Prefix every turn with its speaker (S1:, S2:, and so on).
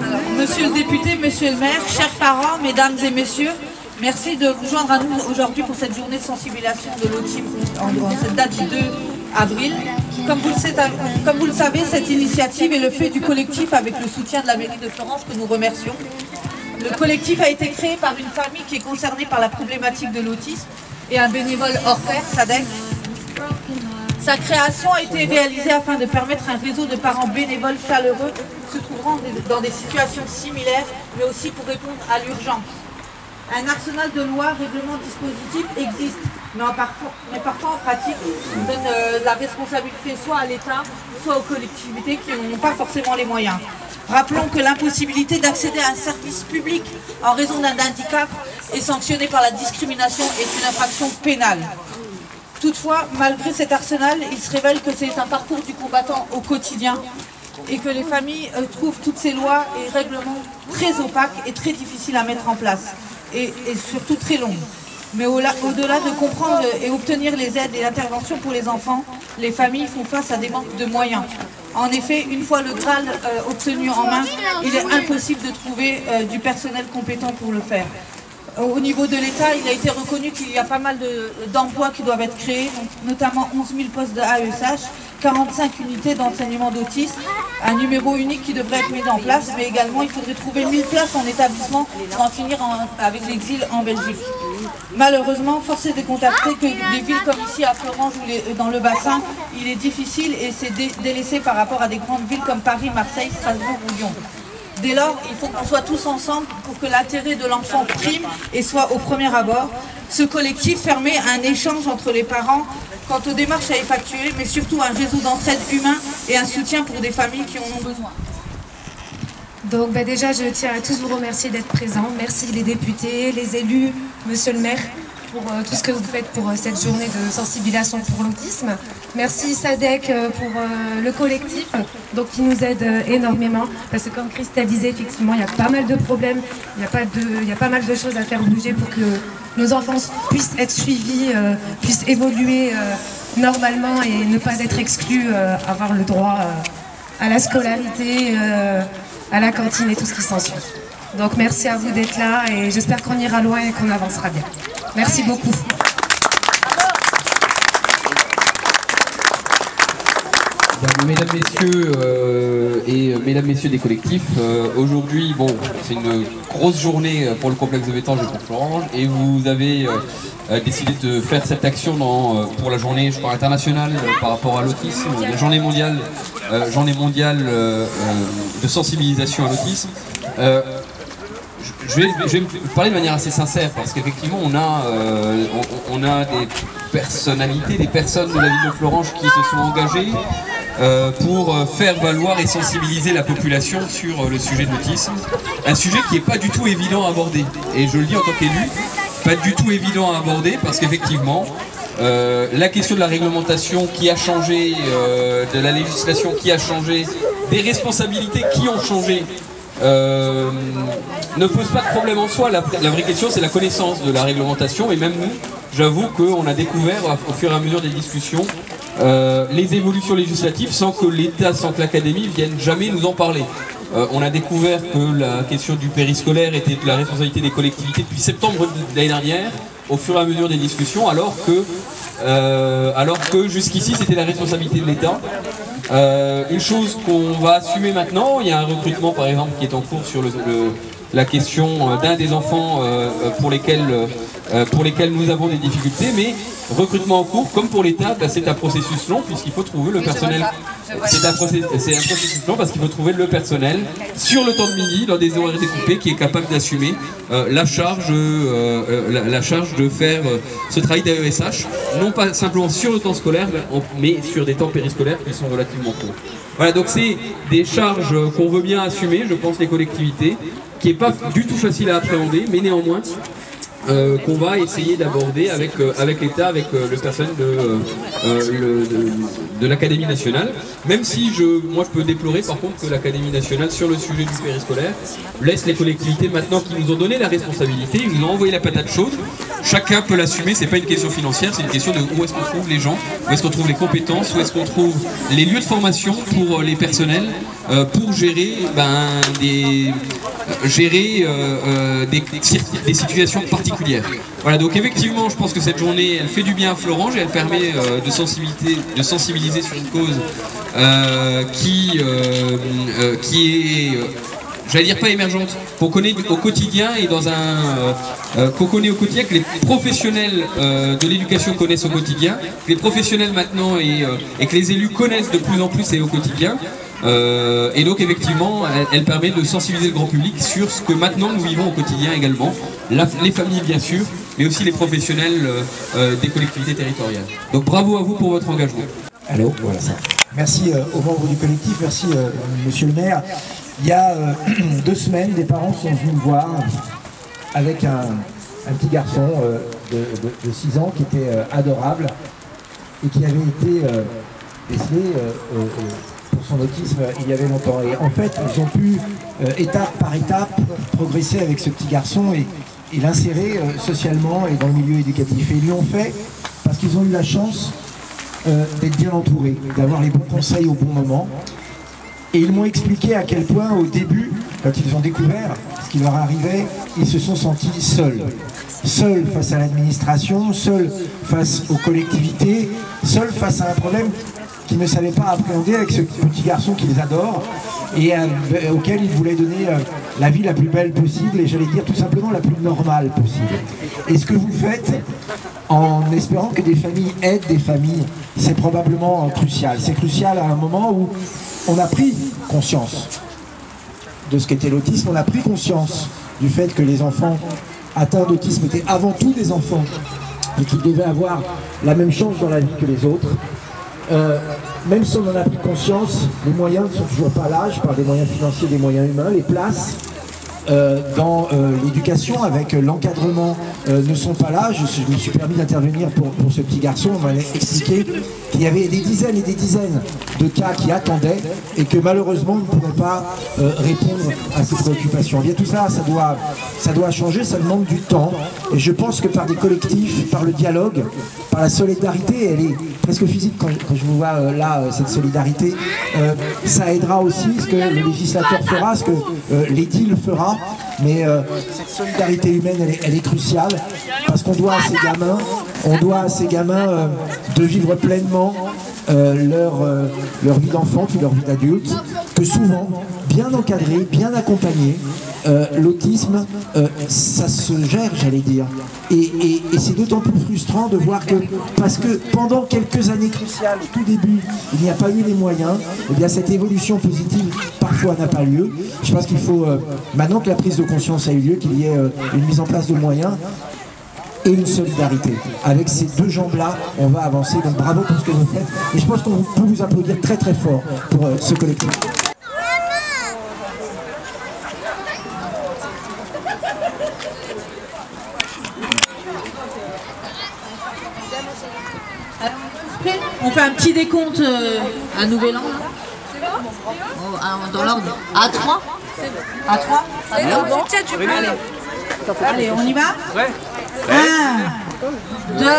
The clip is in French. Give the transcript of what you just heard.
S1: Alors, monsieur le député, monsieur le maire, chers parents, mesdames et messieurs, merci de vous joindre à nous aujourd'hui pour cette journée de sensibilisation de l'autisme en cette date du 2 avril. Comme vous le savez, cette initiative est le fait du collectif avec le soutien de la mairie de Florence que nous remercions. Le collectif a été créé par une famille qui est concernée par la problématique de l'autisme et un bénévole hors pair, Sadek. Sa création a été réalisée afin de permettre un réseau de parents bénévoles chaleureux se trouvant dans des situations similaires, mais aussi pour répondre à l'urgence. Un arsenal de lois, règlements, dispositifs existe, mais parfois en pratique, on donne la responsabilité soit à l'État, soit aux collectivités qui n'ont pas forcément les moyens. Rappelons que l'impossibilité d'accéder à un service public en raison d'un handicap est sanctionnée par la discrimination et est une infraction pénale. Toutefois, malgré cet arsenal, il se révèle que c'est un parcours du combattant au quotidien et que les familles trouvent toutes ces lois et règlements très opaques et très difficiles à mettre en place et surtout très longues. Mais au-delà de comprendre et obtenir les aides et l'intervention pour les enfants, les familles font face à des manques de moyens. En effet, une fois le Graal obtenu en main, il est impossible de trouver du personnel compétent pour le faire. Au niveau de l'État, il a été reconnu qu'il y a pas mal d'emplois qui doivent être créés, donc notamment 11 000 postes de AESH, 45 unités d'enseignement d'autisme, un numéro unique qui devrait être mis en place, mais également il faudrait trouver 1000 places en établissement pour en finir avec l'exil en Belgique. Malheureusement, force est de constater que des villes comme ici à Florence ou dans le bassin, il est difficile et c'est délaissé par rapport à des grandes villes comme Paris, Marseille, Strasbourg ou Lyon. Dès lors, il faut qu'on soit tous ensemble pour que l'intérêt de l'enfant prime et soit au premier abord. Ce collectif permet un échange entre les parents quant aux démarches à effectuer, mais surtout un réseau d'entraide humain et un soutien pour des familles qui en ont besoin.
S2: Donc déjà, je tiens à tous vous remercier d'être présents. Merci les députés, les élus, monsieur le maire, pour tout ce que vous faites pour cette journée de sensibilisation pour l'autisme. Merci Sadek pour le collectif donc, qui nous aide énormément. Parce que comme Christelle disait, effectivement, il y a pas mal de problèmes, il y a pas mal de choses à faire bouger pour que nos enfants puissent être suivis, puissent évoluer normalement et ne pas être exclus, avoir le droit à la scolarité, à la cantine et tout ce qui s'ensuit. Donc merci à vous d'être là et j'espère qu'on ira loin et qu'on avancera bien. Merci beaucoup.
S3: Mesdames, messieurs mesdames, messieurs des collectifs, aujourd'hui, bon, c'est une grosse journée pour le complexe de Vétange et pour Florence, et vous avez décidé de faire cette action pour la journée, je crois, internationale par rapport à l'autisme, la journée mondiale de sensibilisation à l'autisme. Je vais parler de manière assez sincère parce qu'effectivement on a des personnalités, des personnes de la ville de Florence qui se sont engagées pour faire valoir et sensibiliser la population sur le sujet de l'autisme. Un sujet qui n'est pas du tout évident à aborder. Et je le dis en tant qu'élu, pas du tout évident à aborder parce qu'effectivement la question de la réglementation qui a changé, de la législation qui a changé, des responsabilités qui ont changé, ne pose pas de problème en soi. La vraie question c'est la connaissance de la réglementation et même nous, j'avoue qu'on a découvert au fur et à mesure des discussions les évolutions législatives sans que l'État, sans que l'Académie vienne jamais nous en parler. On a découvert que la question du périscolaire était de la responsabilité des collectivités depuis septembre de l'année dernière, au fur et à mesure des discussions, alors que jusqu'ici c'était la responsabilité de l'État. Une chose qu'on va assumer maintenant, il y a un recrutement par exemple qui est en cours sur la question d'un des enfants pour lesquels nous avons des difficultés, mais recrutement en cours, comme pour l'État, c'est un processus long puisqu'il faut trouver le personnel. C'est un processus long parce qu'il faut trouver le personnel sur le temps de midi, dans des horaires découpés, qui est capable d'assumer la charge de faire ce travail d'AESH, non pas simplement sur le temps scolaire, mais sur des temps périscolaires qui sont relativement courts. Voilà, donc c'est des charges qu'on veut bien assumer, je pense, les collectivités, qui n'est pas du tout facile à appréhender, mais néanmoins, qu'on va essayer d'aborder avec l'État, avec le personnel de l'Académie nationale. Même si moi je peux déplorer par contre que l'Académie nationale sur le sujet du périscolaire laisse les collectivités maintenant qui nous ont donné la responsabilité, ils nous ont envoyé la patate chaude. Chacun peut l'assumer, c'est pas une question financière, c'est une question de où est-ce qu'on trouve les gens, où est-ce qu'on trouve les compétences, où est-ce qu'on trouve les lieux de formation pour les personnels, pour gérer des situations particulières. Voilà, donc effectivement, je pense que cette journée, elle fait du bien à Florange et elle permet de sensibiliser sur une cause qui est... j'allais dire pas émergente, qu'on connaît au quotidien et qu'on connaît au quotidien, que les professionnels de l'éducation connaissent au quotidien, que les professionnels maintenant et que les élus connaissent de plus en plus et au quotidien. Et donc effectivement, elle permet de sensibiliser le grand public sur ce que maintenant nous vivons au quotidien également, les familles bien sûr, mais aussi les professionnels des collectivités territoriales. Donc bravo à vous pour votre engagement.
S4: Allô, voilà ça. Merci aux membres du collectif, merci monsieur le maire. Il y a 2 semaines, des parents sont venus me voir avec un petit garçon de 6 ans qui était adorable et qui avait été décelé pour son autisme il y avait longtemps. Et en fait, ils ont pu, étape par étape, progresser avec ce petit garçon et l'insérer socialement et dans le milieu éducatif. Et ils l'ont fait parce qu'ils ont eu la chance d'être bien entourés, d'avoir les bons conseils au bon moment. Et ils m'ont expliqué à quel point, au début, quand ils ont découvert ce qui leur arrivait, ils se sont sentis seuls. Seuls face à l'administration, seuls face aux collectivités, seuls face à un problème qu'ils ne savaient pas appréhender avec ce petit garçon qu'ils adorent et auquel ils voulaient donner la vie la plus belle possible et j'allais dire tout simplement la plus normale possible. Et ce que vous faites, en espérant que des familles aident des familles, c'est probablement crucial. C'est crucial à un moment où on a pris conscience de ce qu'était l'autisme, on a pris conscience du fait que les enfants atteints d'autisme étaient avant tout des enfants et qu'ils devaient avoir la même chance dans la vie que les autres. Même si on en a pris conscience, les moyens ne sont toujours pas là, je parle des moyens financiers, des moyens humains, les places dans l'éducation avec l'encadrement ne sont pas là. Je me suis permis d'intervenir pour ce petit garçon, on m'a expliqué qu'il y avait des dizaines et des dizaines de cas qui attendaient et que malheureusement on ne pourrait pas répondre à ces préoccupations. Bien tout ça, ça doit changer, ça demande du temps et je pense que par des collectifs, par le dialogue, par la solidarité, elle est presque physique quand je vous vois là, cette solidarité, ça aidera aussi ce que le législateur fera, ce que l'édile fera, mais cette solidarité humaine elle est cruciale parce qu'on doit à ces gamins, de vivre pleinement leur vie d'enfant puis leur vie d'adulte, que souvent, bien encadré, bien accompagné, l'autisme, ça se gère, j'allais dire. Et c'est d'autant plus frustrant de voir que, parce que pendant quelques années cruciales, au tout début, il n'y a pas eu les moyens, et bien cette évolution positive, parfois, n'a pas lieu. Je pense qu'il faut, maintenant que la prise de conscience a eu lieu, qu'il y ait une mise en place de moyens, et une solidarité. Avec ces 2 jambes-là, on va avancer. Donc bravo pour ce que vous faites. Et je pense qu'on peut vous applaudir très très fort pour ce collectif.
S1: On fait un petit décompte à Nouvel An. Dans l'ordre. À 3. À 3. Allez, on y va? Ouais. 1, 2, 3.